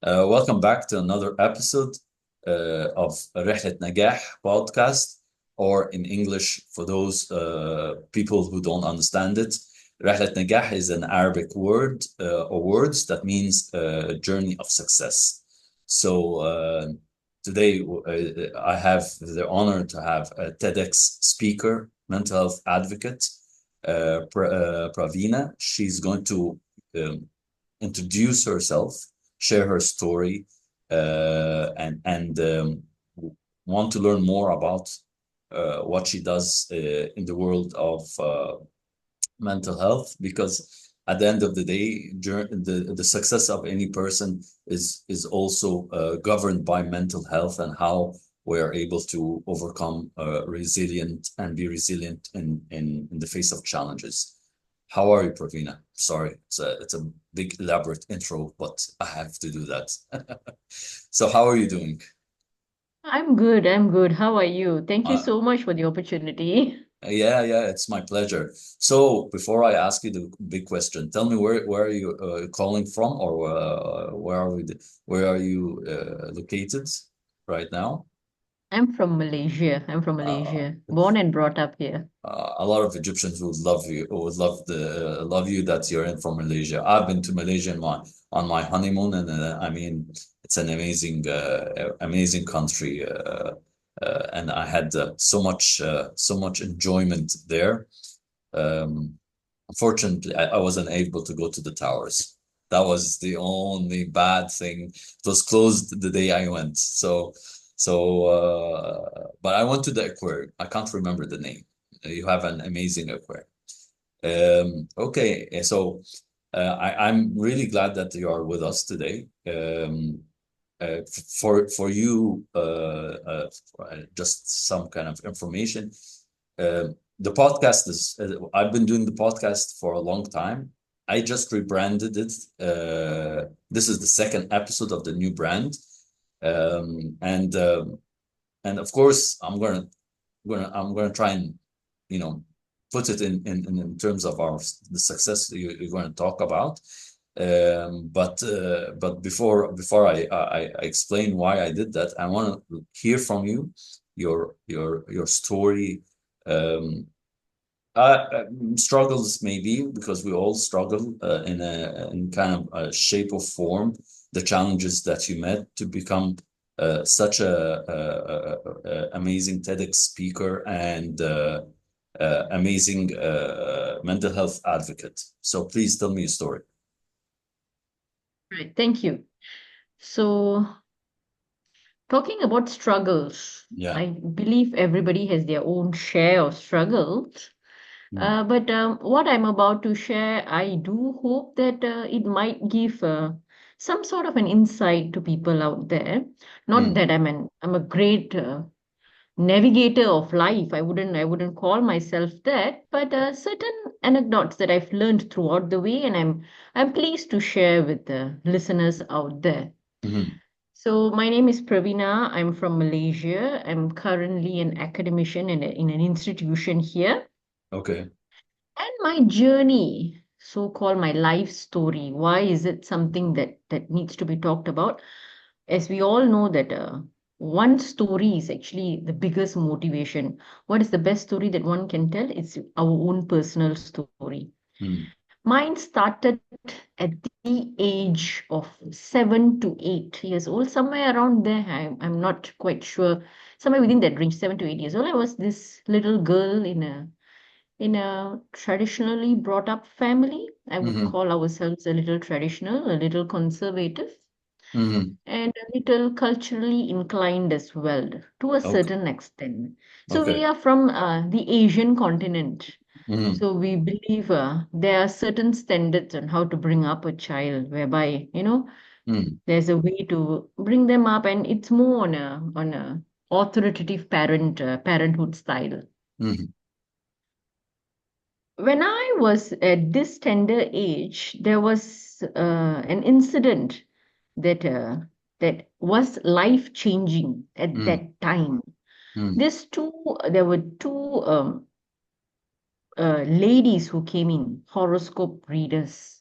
Welcome back to another episode of رحلة نجاح podcast, or in English, for those people who don't understand it, رحلة نجاح is an Arabic word or words that means journey of success. So today I have the honor to have a TEDx speaker, mental health advocate, Praveena. She's going to introduce herself, share her story, and want to learn more about what she does in the world of mental health. Because at the end of the day, the success of any person is also governed by mental health and how we are able to overcome resilient and be resilient in the face of challenges. How are you, Praveena? Sorry, it's a big elaborate intro, but I have to do that. So how are you doing? I'm good. I'm good. How are you? Thank you Uh, so much for the opportunity. yeah, it's my pleasure. So before I ask you the big question, tell me where are you calling from, or where are you located right now? I'm from Malaysia. I'm from Uh, Malaysia. Born and brought up here. a lot of Egyptians would love you, would love you that you're in from Malaysia. I've been to Malaysia on my honeymoon, and I mean it's an amazing country, and I had so much enjoyment there. Um, Unfortunately, I wasn't able to go to the towers. That was the only bad thing. It was closed the day I went. But I went to the aquarium. I can't remember the name. You have an amazing aquarium. Okay, so I'm really glad that you are with us today. For you, just some kind of information. Uh, the podcast is, I've been doing the podcast for a long time. I just rebranded it. This is the second episode of the new brand. Um, and um, and of course, I'm gonna try and, you know, put it in terms of the success you're going to talk about. But before I explain why I did that, I want to hear from you, your story. Um, Struggles, maybe, because we all struggle in kind of a shape or form. The challenges that you met to become such a amazing TEDx speaker and amazing mental health advocate. So please tell me your story. Right. Thank you. So, talking about struggles, Yeah. I believe everybody has their own share of struggles. Mm, But what I'm about to share, I do hope that it might give some sort of an insight to people out there. Not mm, that I'm a great navigator of life. I wouldn't call myself that, but certain anecdotes that I've learned throughout the way, and I'm pleased to share with the listeners out there. mhm. So my name is Praveena. I'm from Malaysia. I'm currently an academician in an institution here. Okay. And my journey, so-called my life story, why is it something that needs to be talked about? As we all know that one story is actually the biggest motivation. What is the best story that one can tell? It's our own personal story. Mm, Mine started at the age of 7 to 8 years old, somewhere around there. I'm not quite sure. Somewhere within that range, 7 to 8 years old. I was this little girl in a traditionally brought up family. I would mhm, call ourselves a little traditional, a little conservative, mhm. and a little culturally inclined as well, to a Okay. certain extent. So we Okay. are from the Asian continent. Mhm, So we believe there are certain standards on how to bring up a child, whereby, mhm, there's a way to bring them up, and it's more on a authoritative parenthood style. mhm, When I was at this tender age, there was an incident that that was life changing at mhm, that time. mhm. This two, there were two ladies who came in, horoscope readers.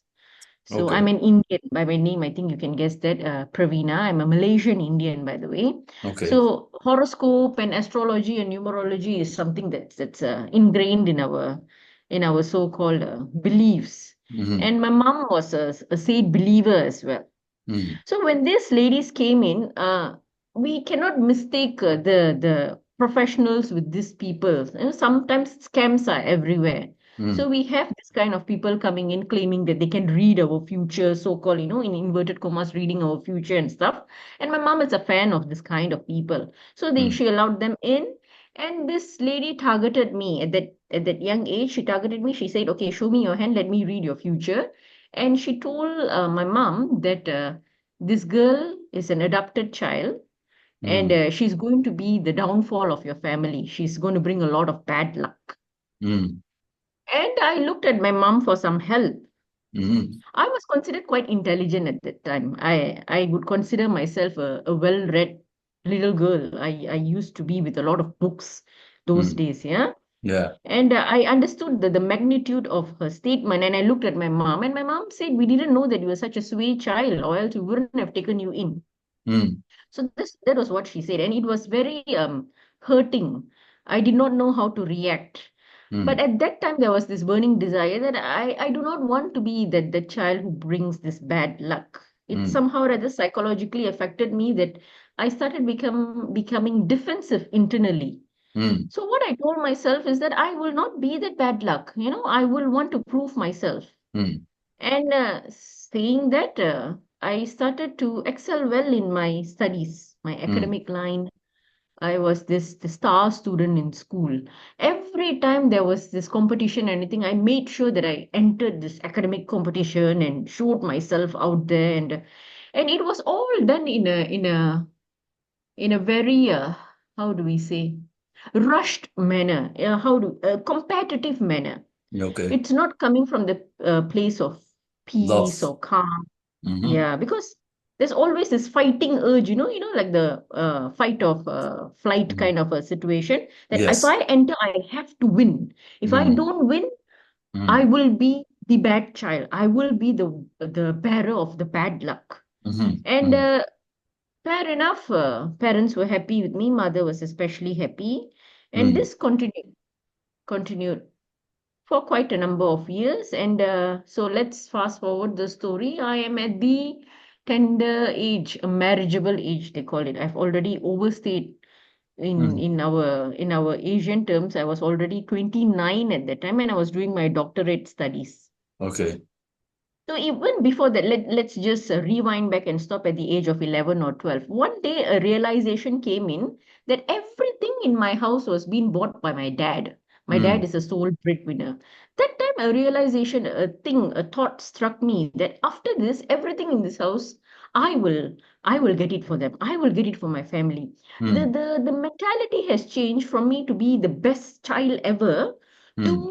So I'm Okay. an Indian by my name. I think you can guess that, Praveena. I'm a Malaysian Indian, by the way. Okay. So horoscope and astrology and numerology is something that's ingrained in our so-called beliefs. Mm-hmm. And my mom was a saint believer as well. Mm-hmm. So when these ladies came in, we cannot mistake the professionals with these people. You know, sometimes scams are everywhere. So we have this kind of people coming in claiming that they can read our future, so-called, in inverted commas, reading our future and stuff. And my mom is a fan of this kind of people. So Mm-hmm. she allowed them in. And this lady targeted me at that young age. She targeted me. She said, "Okay, show me your hand. Let me read your future." And she told my mom that this girl is an adopted child, and Mm-hmm. she's going to be the downfall of your family. She's going to bring a lot of bad luck. Mm-hmm. And I looked at my mom for some help. Mm-hmm. I was considered quite intelligent at that time. I would consider myself a well-read little girl. I used to be with a lot of books those Mm-hmm. days, yeah. Yeah. And I understood the magnitude of her statement. And I looked at my mom, and my mom said, "We didn't know that you were such a sweet child, or else we wouldn't have taken you in." Mm-hmm. So that was what she said, and it was very hurting. I did not know how to react. But Mm-hmm. at that time, there was this burning desire that I do not want to be that child who brings this bad luck. It Mm-hmm. somehow rather psychologically affected me that I started becoming defensive internally. Mm-hmm. So what I told myself is that I will not be that bad luck. I will want to prove myself. Mm-hmm. And saying that, I started to excel well in my studies, my academic line. I was the star student in school. Every time there was this competition, anything, I made sure that I entered this academic competition and showed myself out there, and it was all done in a very how do we say, rushed manner, competitive manner. Okay. It's not coming from the place of peace Love. or calm. Mm-hmm. Yeah, because there's always this fighting urge, like the fight of flight Mm-hmm. kind of a situation, that if Yes. I enter, I have to win. If I Mm-hmm. don't win, I will be the bad child. I will be the bearer of the bad luck. Mm-hmm. And Mm-hmm. fair enough, parents were happy with me. Mother was especially happy, and Mm-hmm. this continued for quite a number of years. And so let's fast forward the story. I am at the tender age, a marriageable age, they call it. I've already overstayed in Mm-hmm. in our in our Asian terms. I was already 29 at that time, and I was doing my doctorate studies. Okay. So even before that, let's just rewind back and stop at the age of 11 or 12. One day, a realization came in that everything in my house was being bought by my dad. My dad Mm-hmm. is a sole breadwinner. That time, a realization, a thought struck me that after this, everything in this house, I will, I will get it for them. I will get it for my family. Mm-hmm. The mentality has changed from me to be the best child ever Mm-hmm.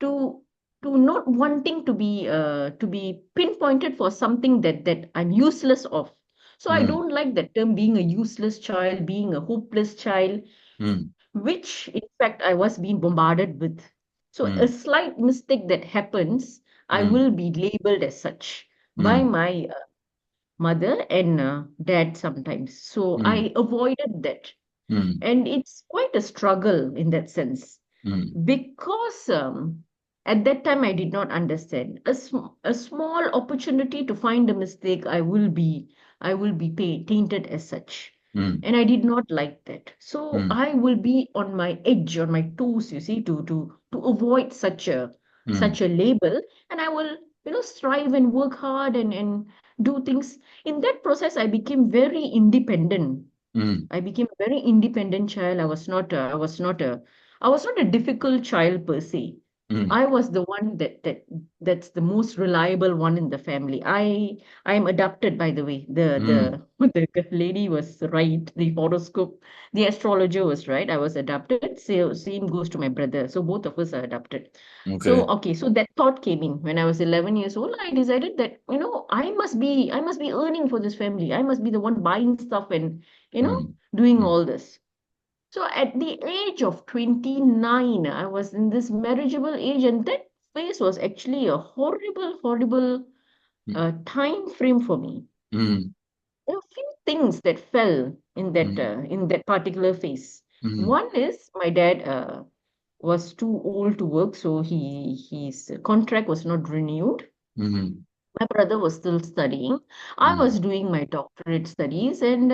to to not wanting to be pinpointed for something that I'm useless of. So I Mm-hmm. don't like that term, being a useless child, being a hopeless child, Mm-hmm. which in fact I was being bombarded with. So a Mm-hmm. slight mistake that happens, I Mm-hmm. will be labeled as such by Mm-hmm. my mother and dad sometimes. So Mm-hmm. I avoided that. Mm-hmm. And it's quite a struggle in that sense, Mm-hmm. because at that time I did not understand a small opportunity to find a mistake, I will be tainted as such. Mm-hmm. And I did not like that, so Mm-hmm. I will be on my edge, on my toes, you see, to avoid such a label. And I will, strive and work hard and do things. In that process, I became very independent. Mm-hmm. I became a very independent child. I was not a difficult child per se. Mm-hmm. I was the one that's the most reliable one in the family. I am adopted, by the way. Mm-hmm. The lady was right. The horoscope, the astrologer was right. I was adopted. So same goes to my brother. So both of us are adopted. So Okay. okay, so that thought came in when I was 11 years old. I decided that, I must be earning for this family. I must be the one buying stuff and, you know Mm-hmm. doing Mm-hmm. all this. So at the age of 29, I was in this marriageable age, and that phase was actually a horrible, horrible. time frame for me. mm, There are a few things that fell mm, in that particular phase. mm, One is my dad was too old to work, so his contract was not renewed. mm, My brother was still studying. I mm, was doing my doctorate studies, and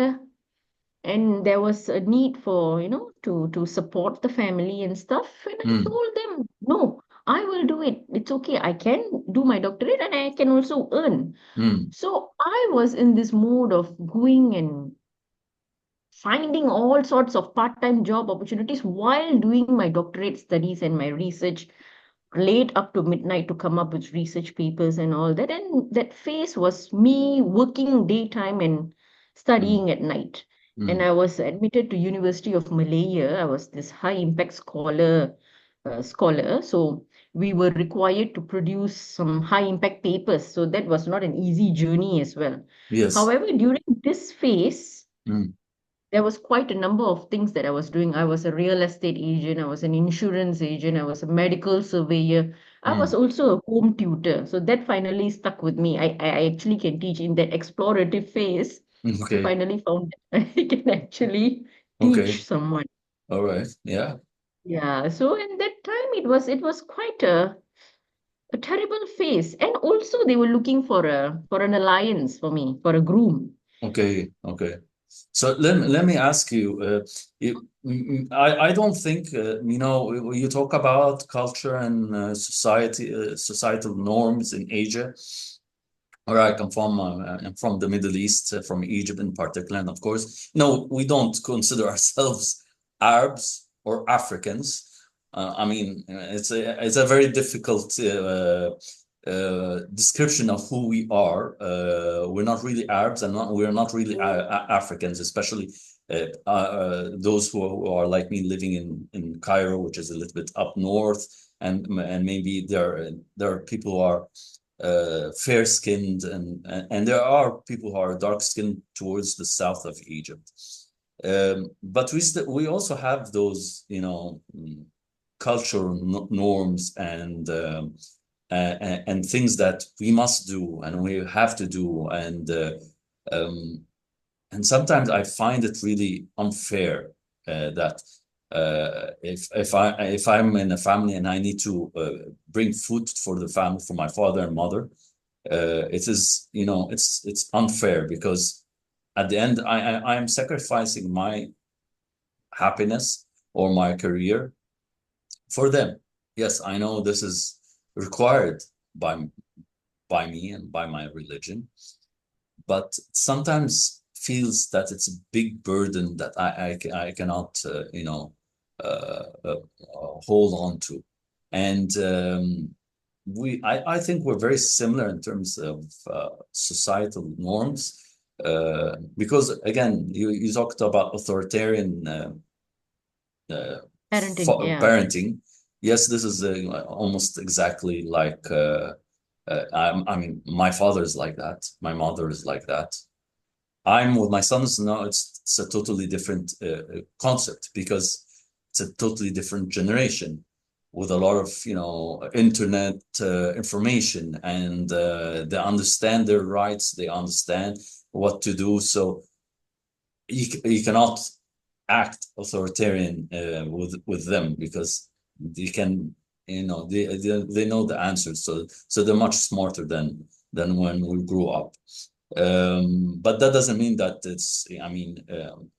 there was a need for, to support the family and stuff. And I mm, told them, no, I will do it. It's okay. I can do my doctorate and I can also earn. mm. So I was in this mode of going and finding all sorts of part-time job opportunities while doing my doctorate studies and my research late up to midnight to come up with research papers and all that. And that phase was me working daytime and Mm, studying at night. And mm. I was admitted to University of Malaya. I was this high impact scholar. So we were required to produce some high impact papers. So that was not an easy journey as well. Yes. However, during this phase, Mm, there was quite a number of things that I was doing. I was a real estate agent, I was an insurance agent, I was a medical surveyor. I was mm. also a home tutor. So that finally stuck with me. I actually can teach in that explorative phase. I Okay. finally found that I can actually Okay. teach someone. All right. Yeah. Yeah. So in that time it was quite a terrible phase. And also they were looking for an alliance for me, for a groom. Okay. Okay. So let me ask you, I don't think, when you talk about culture and societal norms in Asia, where I come from, I'm from the Middle East, from Egypt in particular, and of course, no, we don't consider ourselves Arabs or Africans. I mean, it's a very difficult description of who we are. We're not really Arabs, and we're not really Africans, especially those who are like me, living in Cairo, which is a little bit up north, and maybe there are people who are fair skinned, and there are people who are dark skinned towards the south of Egypt. But we also have those, cultural norms and things that we must do and we have to do, um, and sometimes I find it really unfair that if I'm in a family and I need to bring food for the family, for my father and mother, it is, it's unfair because at the end I am sacrificing my happiness or my career for them. Yes, I know this is required by me and by my religion, but sometimes feels that it's a big burden that I cannot hold on to, and I think we're very similar in terms of societal norms, because again you talked about authoritarian Parenting, yeah. parenting. Yes, this is almost exactly like I mean, my father is like that, my mother is like that. I'm with my sons now. It's a totally different concept because it's a totally different generation with a lot of internet information, and they understand their rights. They understand what to do. So you cannot act authoritarian with them because you can they know the answers. So they're much smarter than when we grew up. But that doesn't mean that I mean,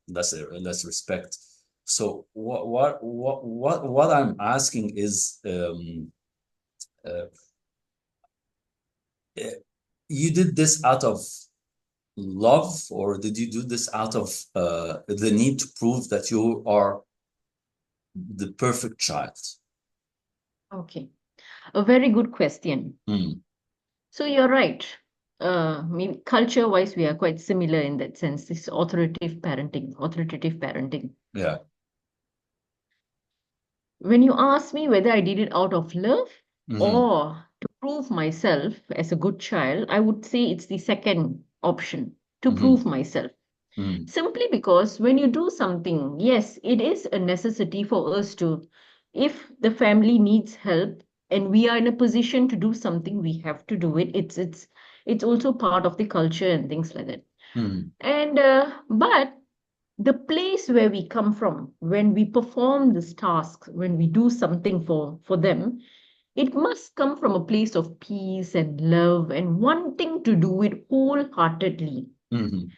less respect. So what I'm asking is, uh, uh, you did this out of love, or did you do this out of the need to prove that you are the perfect child? Okay. A very good question. Mm, So you're right. Maybe culture-wise, we are quite similar in that sense. This authoritative parenting. yeah. When you ask me whether I did it out of love Mm-hmm. or to prove myself as a good child, I would say it's the second option, to Mm-hmm. prove myself. Mm-hmm. Simply because when you do something, yes, it is a necessity for us to, if the family needs help and we are in a position to do something, we have to do it. It's It's also part of the culture and things like that. Mm, And but the place where we come from, when we perform this task, when we do something for them, it must come from a place of peace and love and wanting to do it wholeheartedly. mm,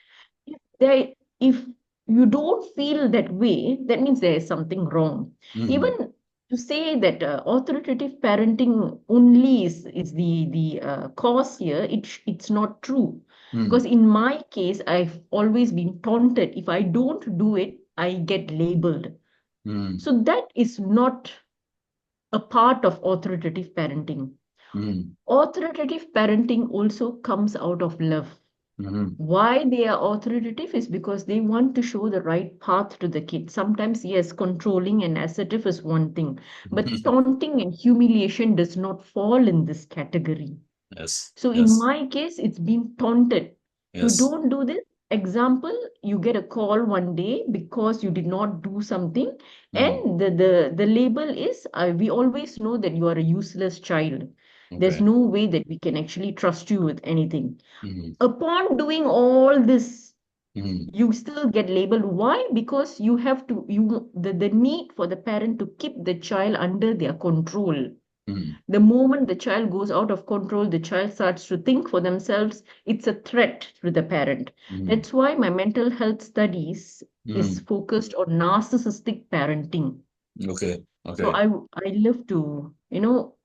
If there, if you don't feel that way, that means there is something wrong. mm, Even to say that authoritative parenting only is the cause here, it's not true. mm, Because in my case, I've always been taunted. If I don't do it, I get labeled. mm, So that is not a part of authoritative parenting. mm, Authoritative parenting also comes out of love. mm, Why they are authoritative is because they want to show the right path to the kid. Sometimes, yes, controlling and assertive is one thing, but mm. taunting and humiliation does not fall in this category. Yes, So in yes, my case, it's been taunted. You yes. don't do this. Example, you get a call one day because you did not do something, Mm, and the label is we always know that you are a useless child. There's okay. no way that we can actually trust you with anything. Mm, Upon doing all this, mm, you still get labeled. Why? Because you have to, the need for the parent to keep the child under their control. mm, The moment the child goes out of control, the child starts to think for themselves, it's a threat to the parent. mm, That's why my mental health studies is mm. focused on narcissistic parenting. Okay, So okay. I love to,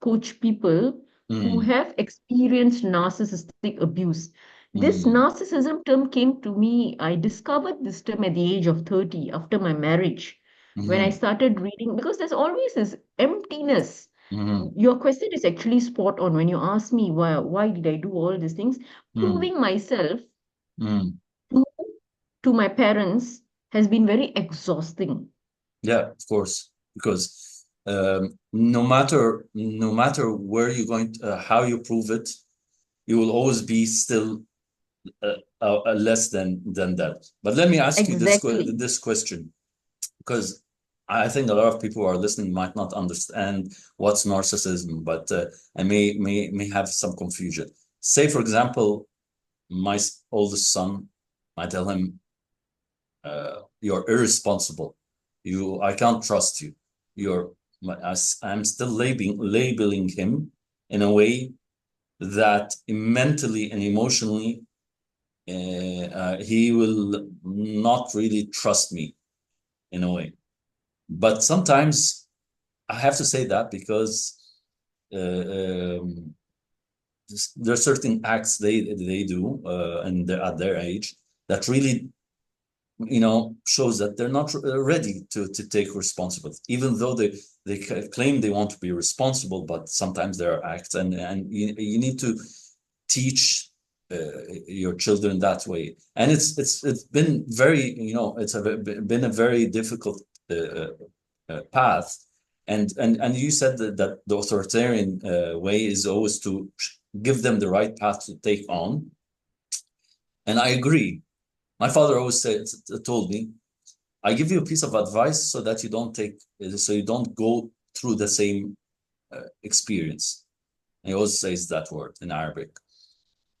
coach people who Mm, have experienced narcissistic abuse. This mm, narcissism term came to me, I discovered this term at the age of 30 after my marriage, when I mm, started reading, because there's always this emptiness. mm, Your question is actually spot on when you ask me why did I do all these things? mm, Proving myself mm. to, to my parents has been very exhausting. Yeah, of course, because no matter where you're going, how you prove it, you will always be still less than that. But let me ask you Exactly. this question, because I think a lot of people who are listening might not understand what's narcissism, but I may have some confusion. Say, for example, my oldest son, I tell him, "You're irresponsible. I can't trust you. You're." I'm still labeling him in a way that mentally and emotionally he will not really trust me in a way. But sometimes I have to say that because there are certain acts they do and they're at their age that really shows that they're not ready to take responsibility, even though they claim they want to be responsible. But sometimes there are acts, and you need to teach your children that way. And it's been very, been a very difficult path. And you said that the authoritarian way is always to give them the right path to take on. And I agree. My father always told me, I give you a piece of advice so that so you don't go through the same experience. He always says that word in Arabic.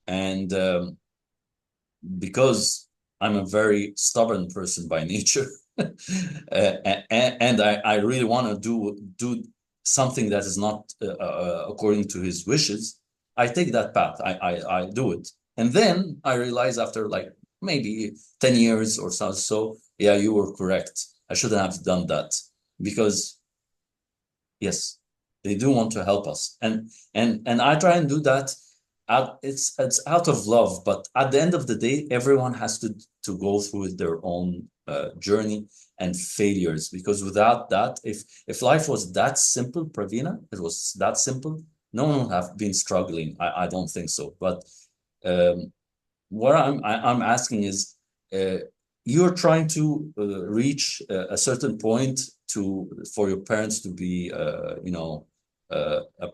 And because I'm a very stubborn person by nature, and I really want to do something that is not according to his wishes, I take that path. I do it, and then I realize after like maybe 10 years or so, yeah, you were correct. I shouldn't have done that because yes, they do want to help us, and I try and do that. It's out of love, but at the end of the day, everyone has to go through their own journey and failures. Because without that, if life was that simple, Praveena, it was that simple, no one would have been struggling. I don't think so. But um, what I'm asking is, uh, you're trying to reach a certain point for your parents to be,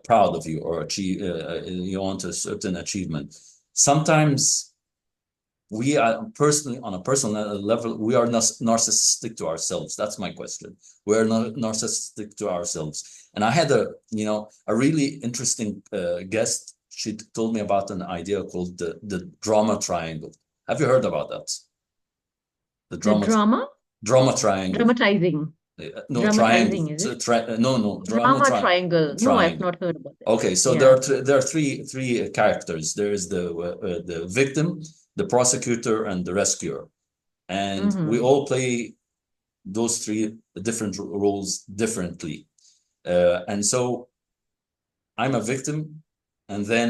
proud of you or achieve. You want a certain achievement. Sometimes we are personally, on a personal level, we are narcissistic to ourselves. That's my question. We are narcissistic to ourselves. And I had a really interesting guest. she told me about an idea called the drama triangle. Have you heard about that? The The drama triangle. dramatizing, No, triangle. dramatizing, is it? No, no, drama Drama triangle. No, I've triangle. not heard about that. Okay, so Yeah. there are three characters. There is the victim, the prosecutor, and the rescuer, and we Mm-hmm. all play those three different roles differently. And so I'm a victim, and then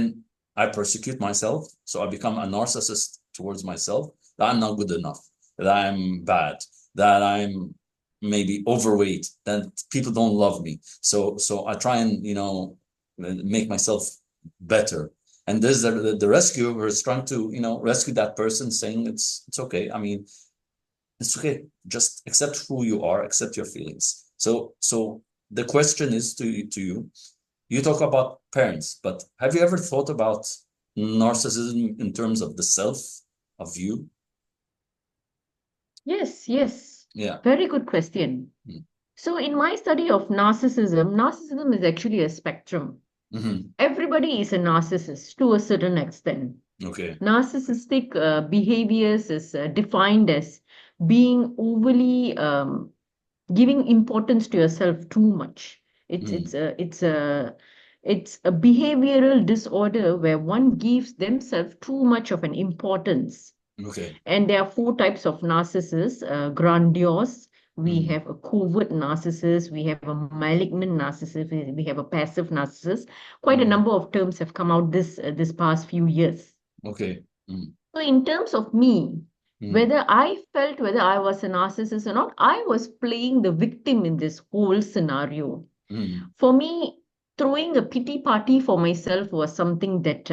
I persecute myself. So I become a narcissist towards myself, that I'm not good enough, that I'm bad, that I'm maybe overweight, that people don't love me. So I try and, make myself better. And there's the rescuer who is trying to, rescue that person, saying it's okay. I mean, it's okay. Just accept who you are, accept your feelings. So the question is to you, you talk about parents, but have you ever thought about narcissism in terms of the self of you? Yes, yes. Yeah. Very good question. So, in my study of narcissism, narcissism is actually a spectrum. Mm-hmm. Everybody is a narcissist to a certain extent. Okay. Narcissistic behaviors is defined as being overly giving importance to yourself too much. It's Mm. it's a it's a it's a behavioral disorder where one gives themselves too much of an importance. Okay. And there are four types of narcissists: grandiose, we Mm. have a covert narcissist, we have a malignant narcissist, we have a passive narcissist. Quite a Mm. number of terms have come out this past few years. Okay. Mm. So, in terms of me, Mm. whether I felt whether I was a narcissist or not, I was playing the victim in this whole scenario. Mm. For me, throwing a pity party for myself was something that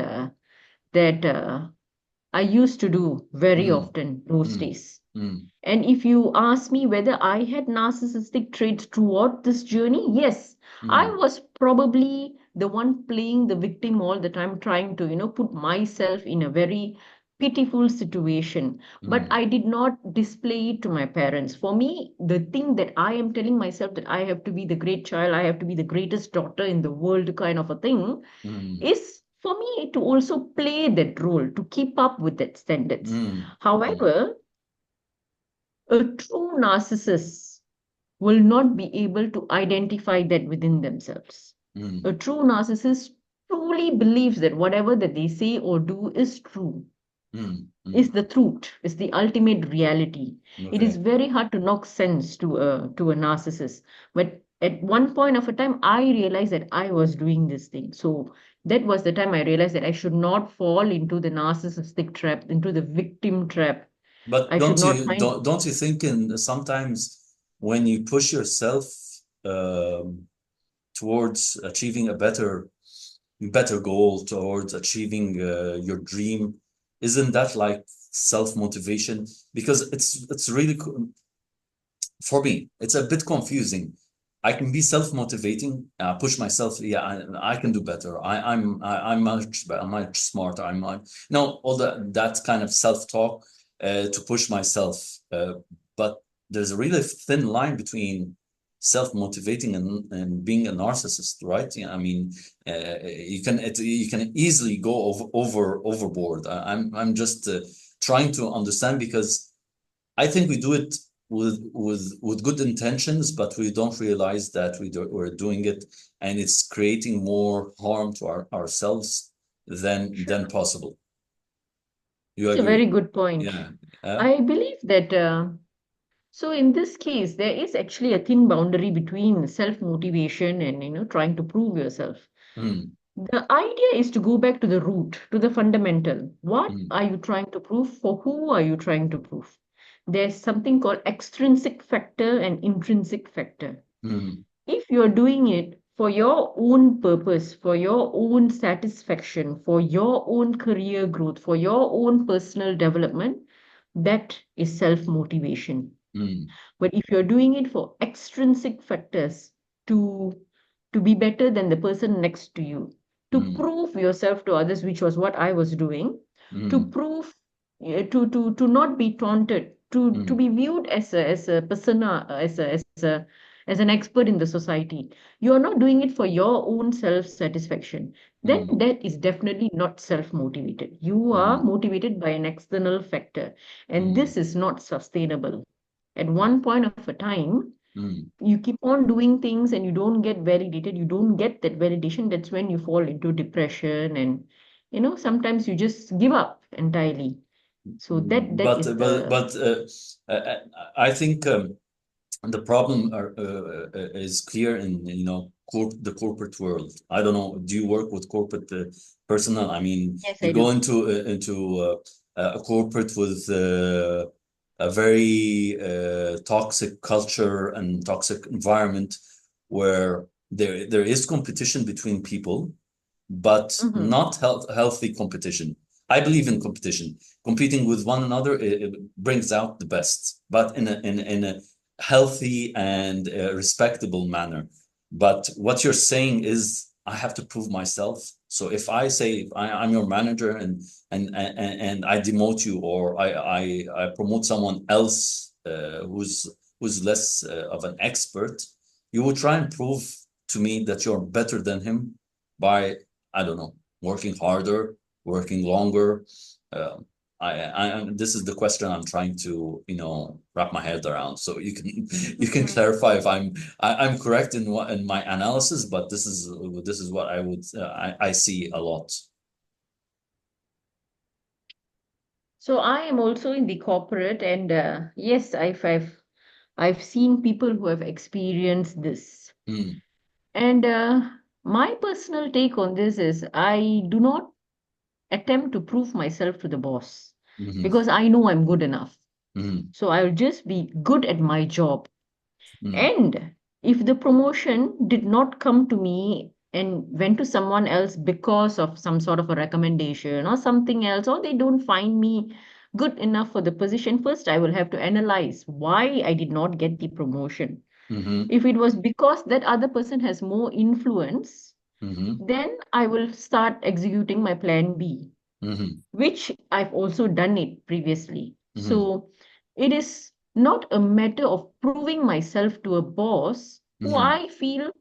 I used to do very Mm. often those Mm. days. Mm. And if you ask me whether I had narcissistic traits throughout this journey, yes, I Mm. was probably the one playing the victim all the time, trying to, put myself in a very pitiful situation. But Mm. I did not display it to my parents. For me, the thing that I am telling myself that I have to be the great child, I have to be the greatest daughter in the world kind of a thing, Mm. is for me to also play that role, to keep up with that standards. Mm. Mm. However, a true narcissist will not be able to identify that within themselves. A Mm. true narcissist truly believes that whatever that they say or do is true, Mm. is Mm. the truth, is the ultimate reality. It is Okay. very hard to knock sense to a narcissist. But at one point of a time, I realized that I was doing this thing. So that was the time I realized that I should not fall into the narcissistic trap, into the victim trap. But I should not find. don't you think in sometimes when you push yourself um, towards achieving a better goal, towards achieving your dream, isn't that like self-motivation? Because it's really for me, it's a bit confusing. I can be self-motivating, push myself. Yeah, I can do better. I'm much smarter. All that kind of self-talk to push myself. But there's a really thin line between self-motivating and being a narcissist, right? Yeah, I mean, you can easily go overboard. I'm just trying to understand because I think we do it with good intentions, but we don't realize that we're doing it, and it's creating more harm to ourselves than Sure. possible. You It's a very agree? good point. Yeah. I believe that so in this case, there is actually a thin boundary between self-motivation and trying to prove yourself. Mm. The idea is to go back to the root, to the fundamental. What Mm. are you trying to prove? For who are you trying to prove? There's something called extrinsic factor and intrinsic factor. Mm. If you're doing it for your own purpose, for your own satisfaction, for your own career growth, for your own personal development, that is self motivation. Mm. But if you're doing it for extrinsic factors to to be better than the person next to you, to Mm. prove yourself to others, which was what I was doing, to Mm. prove to not be taunted, to Mm. be viewed as a persona, as a as an expert in the society. You are not doing it for your own self-satisfaction. Then mm, that is definitely not self-motivated. You are mm, motivated by an external factor, and mm, this is not sustainable. At one point of a time, mm. you keep on doing things and you don't get validated, you don't get that validation. That's when you fall into depression, and sometimes you just give up entirely. So that But is but the but I think the problem is clear in the corporate world. I don't know. Do you work with corporate personnel? I mean, yes, you I go do. into a corporate with a very toxic culture and toxic environment where there is competition between people, but Hmm. not healthy competition. I believe in competition. Competing with one another, it brings out the best, but in a healthy and respectable manner. But what you're saying is, I have to prove myself. So if I say I'm your manager and I demote you, or I promote someone else who's less of an expert, you will try and prove to me that you're better than him by, I don't know, working harder, working longer. Uh, this is the question I'm trying to, wrap my head around. So you can clarify if I'm correct in my analysis, but this is what I see a lot. So I am also in the corporate, and yes, I've seen people who have experienced this. Mm, And my personal take on this is I do not attempt to prove myself to the boss mhm, because I know I'm good enough. mhm, So I'll just be good at my job. mm, And if the promotion did not come to me and went to someone else because of some sort of a recommendation or something else, or they don't find me good enough for the position, first I will have to analyze why I did not get the promotion. mhm, If it was because that other person has more influence, mhm, then I will start executing my plan B, mhm, which I've also done it previously. mhm, So it is not a matter of proving myself to a boss who mhm, I feel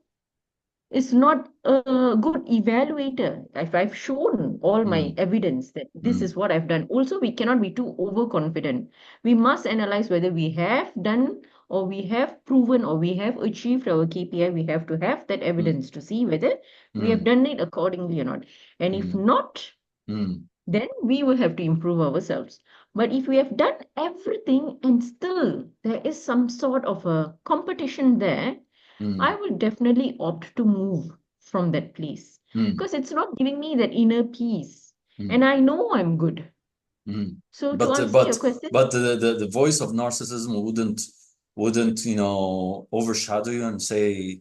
is not a good evaluator. If I've shown all my mhm, evidence that this mhm, is what I've done, also we cannot be too overconfident. We must analyze whether we have done or we have proven or we have achieved our KPI. We have to have that mhm, evidence to see whether we have mhm, done it accordingly or not. And if mhm, not, mhm, then we will have to improve ourselves. But if we have done everything and still there is some sort of a competition there, I mhm, will definitely opt to move from that place mhm, because it's not giving me that inner peace. And mhm. I know I'm good. Mhm. So to But uh, answer your but question, but the voice of narcissism wouldn't overshadow you and say,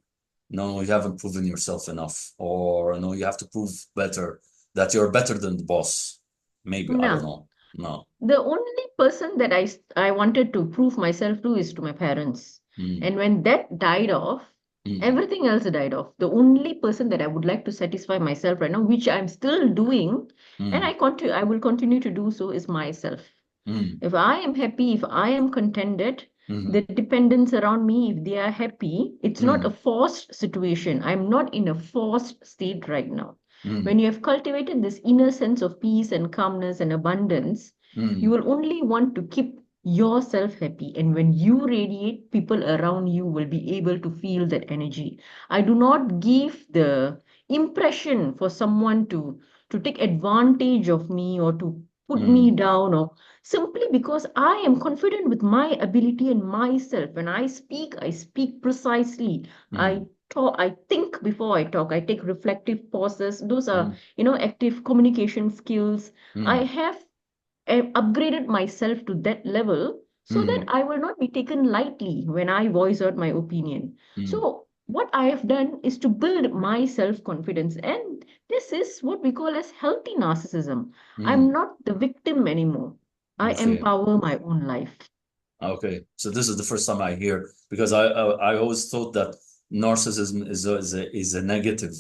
no, you haven't proven yourself enough, or no, you have to prove better, that you're better than the boss. Maybe, I don't no. know. No. The only person that I wanted to prove myself to is to my parents. Mm, And when that died off, mm, everything else died off. The only person that I would like to satisfy myself right now, which I'm still doing, and mm, I will continue to do so, is myself. mm, If I am happy, if I am contented, the mm, dependents around me, if they are happy, it's not a mm, forced situation. I'm not in a forced state right now. mm, When you have cultivated this inner sense of peace and calmness and abundance, you mm, will only want to keep yourself happy. And when you radiate, people around you will be able to feel that energy. I do not give the impression for someone to take advantage of me or to put me mm, down or simply because I am confident with my ability and myself. When I speak precisely. I mm, talk, I think before I talk. I take reflective pauses. Those are, mm, active communication skills. I mm, have upgraded myself to that level so that mm, I will not be taken lightly when I voice out my opinion. mm, So what I have done is to build my self-confidence, and this is what we call as healthy narcissism. I'm mm. not the victim anymore. I Okay. empower my own life. Okay, so this is the first time I hear, because I always thought that narcissism is a negative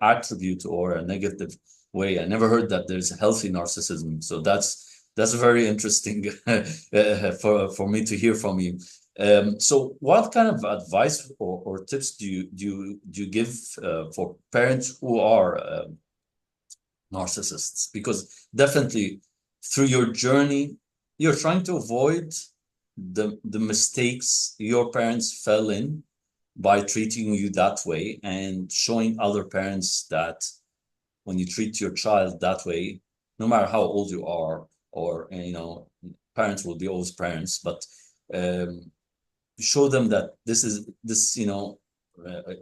attribute or a negative way. I never heard that there's healthy narcissism. So that's very interesting for me to hear from you. So what kind of advice or tips do you give for parents who are narcissists? Because definitely through your journey, you're trying to avoid the mistakes your parents fell in by treating you that way and showing other parents that when you treat your child that way, no matter how old you are, or parents will be always parents, but um, show them that this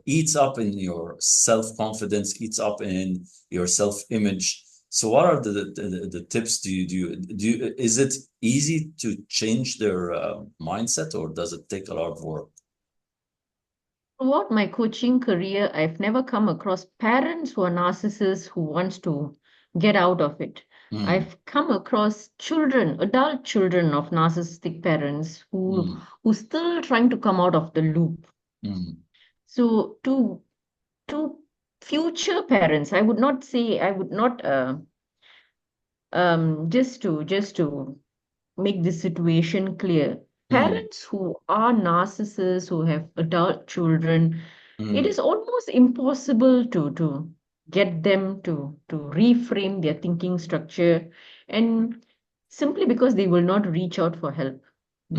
eats up in your self-confidence, eats up in your self-image. So what are the tips? Do you is it easy to change their mindset, or does it take a lot of work? Throughout my coaching career, I've never come across parents who are narcissists who wants to get out of it. Mm, I've come across children, adult children of narcissistic parents mm, who still trying to come out of the loop. mm, So to future parents, I would not just to make this situation clear. mm, Parents who are narcissists, who have adult children, it mm, is almost impossible to get them to reframe their thinking structure, and simply because they will not reach out for help. mm,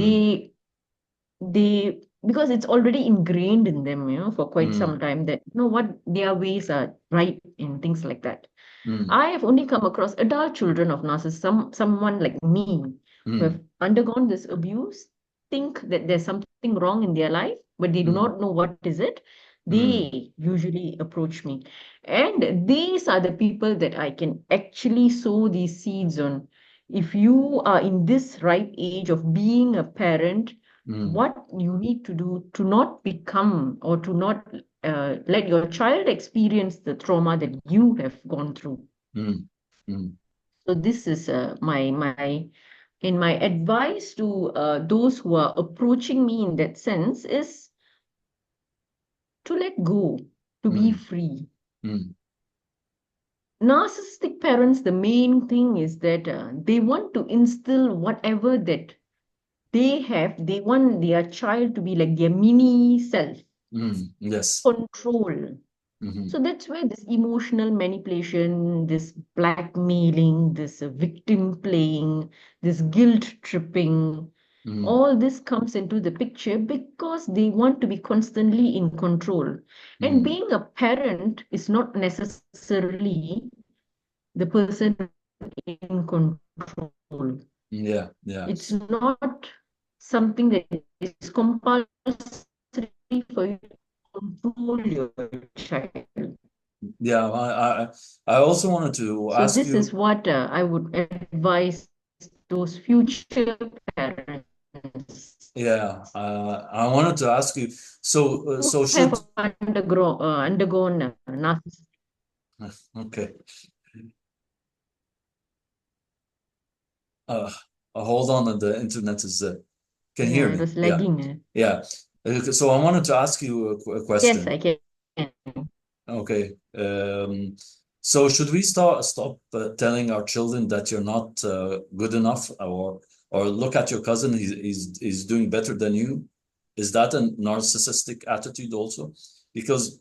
They because it's already ingrained in them, for quite some mm, time, that what their ways are right and things like that. mm, I have only come across adult children of narcissists, someone like me, who have mm, undergone this abuse, think that there's something wrong in their life, but they do mm, not know what is it. mm, They usually approach me. And these are the people that I can actually sow these seeds on. If you are in this ripe age of being a parent, mm, what you need to do to not become, or to not let your child experience the trauma that you have gone through. mm, mm, So this is my advice to those who are approaching me in that sense is to let go, to be mm, free. mm, Narcissistic parents, the main thing is that they want to instill whatever that they have. They want their child to be like their mini self, yes. control. Mm-hmm. So that's where this emotional manipulation, this blackmailing, this victim playing, this guilt tripping, Mm, all this comes into the picture because they want to be constantly in control. And mm, being a parent is not necessarily the person in control. yeah, yeah. It's not something that is compulsory for you to control your child. Yeah, I also wanted to So ask this is you, what I would advise those future parents yeah, I wanted to ask you, who so should, have undergone narcissistic. okay, uh, hold on, the internet is, can you hear Yeah, it me? was Yeah, lagging. yeah. So I wanted to ask you a Yes, question. I can. Okay. So should we stop telling our children that you're not good enough, or look at your cousin, he's doing better than you? Is that a narcissistic attitude also? Because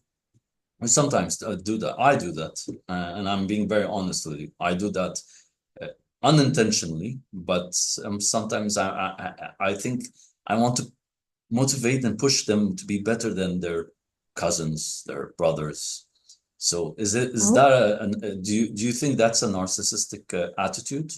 we sometimes do that. I do that, and I'm being very honest with you. I do that uh, unintentionally, but sometimes I think I want to motivate and push them to be better than their cousins, their brothers. So is that do you think that's a narcissistic attitude?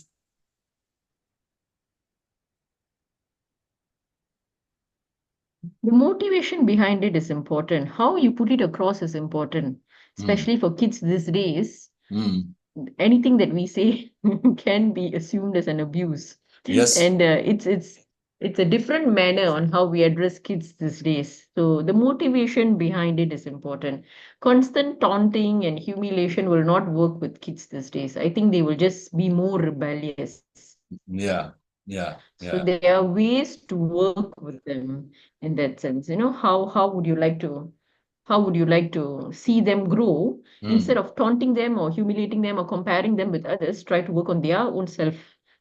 The motivation behind it is important. How you put it across is important, Mm, especially for kids these days. mm, Anything that we say can be assumed as an abuse, yes. and it's a different manner on how we address kids these days. So the motivation behind it is important. Constant taunting and humiliation will not work with kids these days. I think they will just be more rebellious. Yeah. Yeah. So Yeah. there are ways to work with them in that sense. How would you like to see them grow? Instead Mm, of taunting them or humiliating them or comparing them with others, try to work on their own self,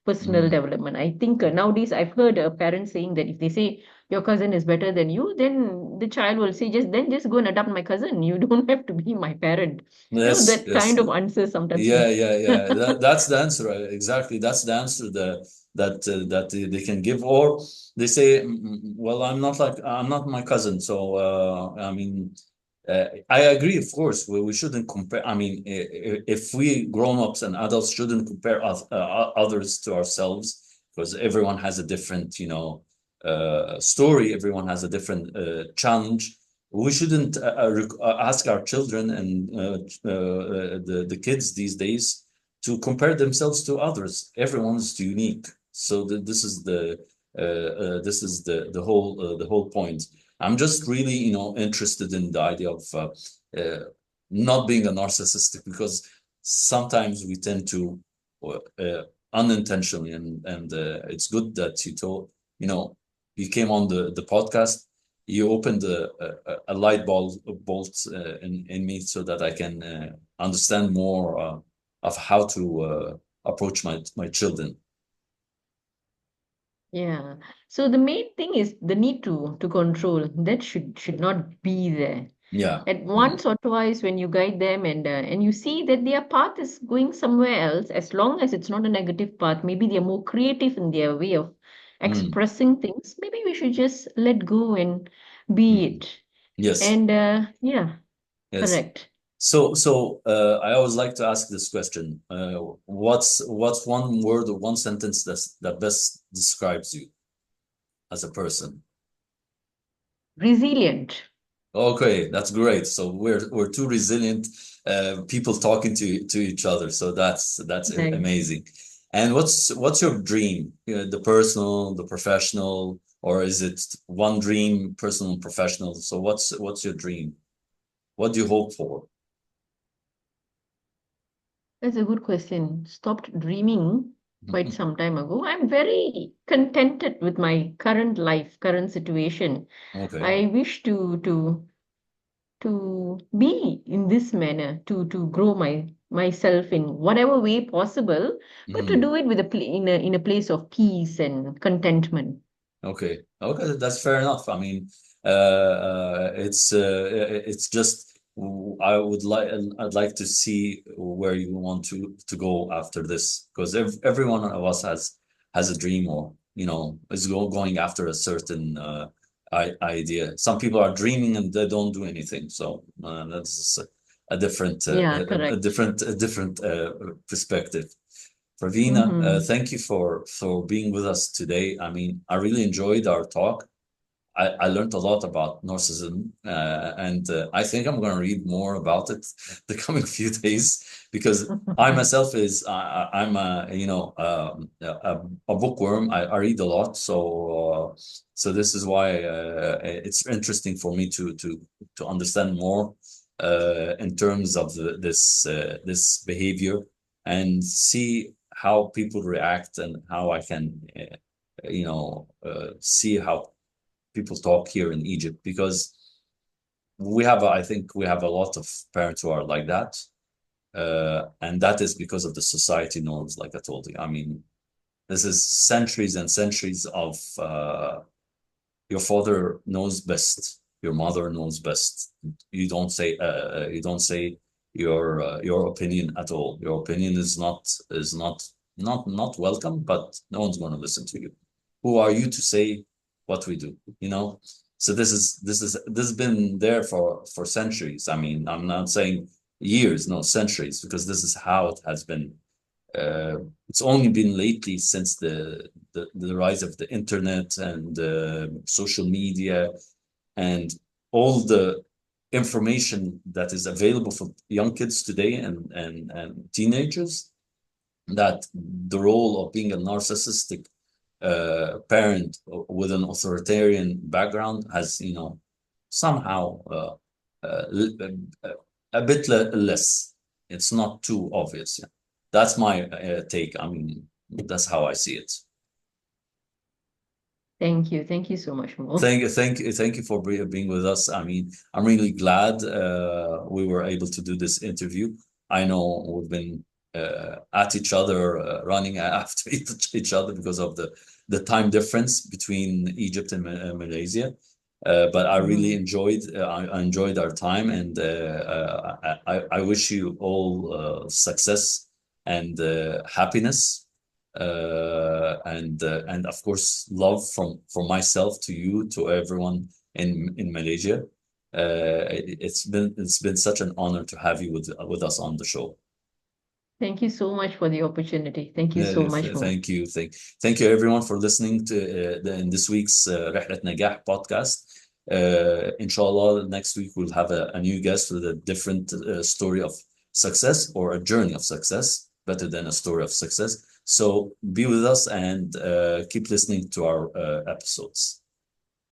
personal Mm. development. I think nowadays I've heard parents saying that if they say your cousin is better than you, then the child will say, just go and adopt my cousin. You don't have to be my parent. Yes, That yes. kind of answer sometimes Yeah, we. yeah, yeah. That's the answer. Exactly. That's the answer that they can give. Or they say, well, I'm not my cousin. So, I mean, I agree, of course, we shouldn't compare. I mean, if we grown-ups and adults shouldn't compare others to ourselves, because everyone has a different, story. Everyone has a different challenge. We shouldn't ask our children and the kids these days to compare themselves to others. Everyone's unique. So this is the whole point. I'm just really, interested in the idea of uh, not being a narcissistic, because sometimes we tend to unintentionally, and it's good that you know, you came on the podcast. You opened a light bolt in me so that I can understand more of how to approach my children. Yeah. So the main thing is the need to control. That should not be there. Yeah. At Mm. once or twice when you guide them and you see that their path is going somewhere else, as long as it's not a negative path, maybe they're more creative in their way of Mm. expressing things. Maybe we should just let go and be Mm. it. Yes. And yeah, Yes. correct. So I always like to ask this question. What's one word or one sentence that best describes you as a person? Resilient. Okay, that's great. So we're two resilient people talking to each other. So that's Nice. amazing. And what's your dream? The personal, the professional, or is it one dream, personal and professional? So what's your dream? What do you hope for? That's a good question. Stopped dreaming quite some time ago. I'm very contented with my current life, current situation. Okay. I wish to be in this manner, to grow myself in whatever way possible, but to Mhm. do it with in a place of peace and contentment. Okay. Okay, that's fair enough. I mean, it's just I'd like to see where you want to go after this, because every one of us has a dream, or is going after a certain idea. Some people are dreaming and they don't do anything. So that's a different Yeah, correct. a different perspective. Praveena, Mm-hmm. thank you for being with us today. I mean, I really enjoyed our talk. I learned a lot about narcissism, and I think I'm going to read more about it the coming few days, because I myself I'm a a bookworm. I read a lot, so this is why it's interesting for me to understand more in terms of this behavior, and see how people react, and how I can see how people talk here in Egypt, because I think we have a lot of parents who are like that, and that is because of the society norms, like I told you. I mean, this is centuries and centuries of your father knows best, your mother knows best. You don't say your opinion at all. Your opinion is not welcome, but no one's going to listen to you. Who are you to say what we do? So this has been there for centuries. I mean, I'm not saying years, no, centuries, because this is how it has been. uh, it's only been lately, since the rise of the internet and social media, and all the information that is available for young kids today, and teenagers, that the role of being a narcissistic parent with an authoritarian background has, somehow uh, a bit less. It's not too obvious. Yeah. That's my take. I mean, that's how I see it. Thank you. Thank you so much, Mo. Thank you for being with us. I mean, I'm really glad we were able to do this interview. I know we've been at each other, running after each other because of the time difference between Egypt and Malaysia. But I really Mm. I enjoyed our time, and I wish you all success and happiness, and of course love from myself to you, to everyone in Malaysia. It's been such an honor to have you with us on the show. Thank you so much for the opportunity. Thank you so much, Mo. Thank you. Thank you everyone for listening to in this week's رحلة نجاح podcast. Inshallah, next week we'll have a new guest with a different story of success, or a journey of success, better than a story of success. So be with us and keep listening to our episodes.